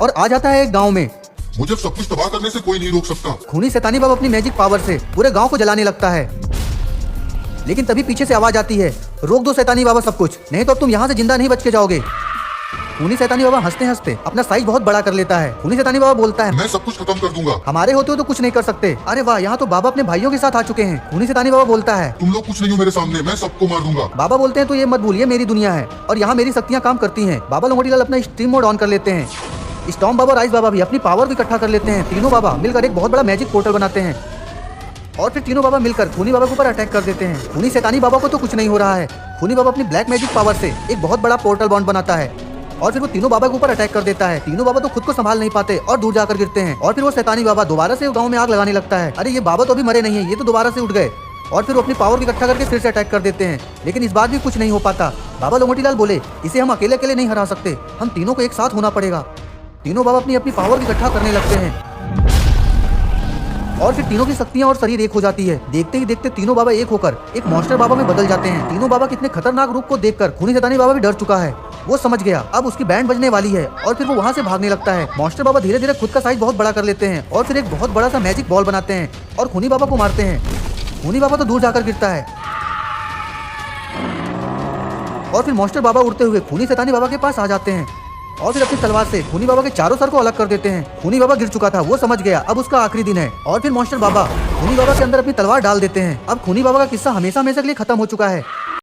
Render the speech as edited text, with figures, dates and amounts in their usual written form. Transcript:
और आ जाता है एक गाँव में। मुझे सब कुछ तबाह करने से कोई नहीं रोक सकता। खूनी शैतानी बाबा अपनी मैजिक पावर से पूरे गांव को जलाने लगता है, लेकिन तभी पीछे से आवाज आती है, रोक दो शैतानी बाबा सब कुछ, नहीं तो अब तुम यहाँ से जिंदा नहीं बच के जाओगे। खूनी शैतानी बाबा हंसते हंसते अपना साइज बहुत बड़ा कर लेता है। खूनी शैतानी बाबा बोलता है, मैं सब कुछ खत्म कर दूंगा। हमारे होते हो तो कुछ नहीं कर सकते। अरे वाह, यहाँ तो बाबा अपने भाइयों के साथ आ चुके हैं। खूनी शैतानी बाबा बोलता है, तुम लोग कुछ नहीं हो मेरे सामने, मैं सबको मार दूंगा। बाबा बोलते हैं, तो ये मत भूलिए मेरी दुनिया है और यहाँ मेरी शक्तियाँ काम करती हैं। बाबा लोंगोटीलाल अपना स्ट्रीम मोड ऑन कर लेते हैं। स्टॉर्म बाबा और आइस बाबा भी अपनी पावर को इकट्ठा कर लेते हैं। तीनों बाबा मिलकर एक बहुत बड़ा मैजिक पोर्टल बनाते हैं और फिर तीनों बाबा मिलकर खूनी बाबा के ऊपर अटैक कर देते हैं। खूनी शैतानी बाबा को तो कुछ नहीं हो रहा है। खूनी बाबा अपनी ब्लैक मैजिक पावर से एक बहुत बड़ा पोर्टल बॉन्ड बनाता है और फिर वो तीनों बाबा के ऊपर अटैक कर देता है। तीनों बाबा तो खुद को संभाल नहीं पाते और दूर जाकर गिरते हैं और फिर वो शैतानी बाबा दोबारा से गाँव में आग लगाने लगता है। अरे ये बाबा तो अभी मरे नहीं है, ये तो दोबारा से उठ गए और फिर वो अपनी पावर को इकट्ठा करके फिर से अटैक कर देते हैं, लेकिन इस बार भी कुछ नहीं हो पाता। बाबा लोंगोटीलाल बोले, इसे हम अकेले अकेले नहीं हरा सकते, हम तीनों को एक साथ होना पड़ेगा। तीनों बाबा अपनी अपनी पावर इकट्ठा करने लगते हैं और फिर तीनों की शक्तियां और शरीर एक हो जाती है। देखते ही देखते तीनों बाबा एक होकर एक मॉन्स्टर बाबा में बदल जाते हैं। तीनों बाबा कितने खतरनाक रूप को देखकर खूनी शैतानी बाबा भी डर चुका है। वो समझ गया अब उसकी बैंड बजने वाली है और फिर वो वहाँ से भागने लगता है। मॉन्स्टर बाबा धीरे धीरे खुद का साइज बहुत बड़ा कर लेते हैं और फिर एक बहुत बड़ा सा मैजिक बॉल बनाते हैं और खूनी बाबा को मारते हैं। खूनी बाबा तो दूर जाकर गिरता है और फिर मॉन्स्टर बाबा उड़ते हुए खूनी शैतानी बाबा के पास आ जाते हैं और फिर अपनी तलवार से खूनी बाबा के चारों सर को अलग कर देते हैं। खूनी बाबा गिर चुका था, वो समझ गया अब उसका आखिरी दिन है और फिर मॉन्स्टर बाबा खूनी बाबा के अंदर अपनी तलवार डाल देते हैं। अब खूनी बाबा का किस्सा हमेशा हमेशा के लिए खत्म हो चुका है।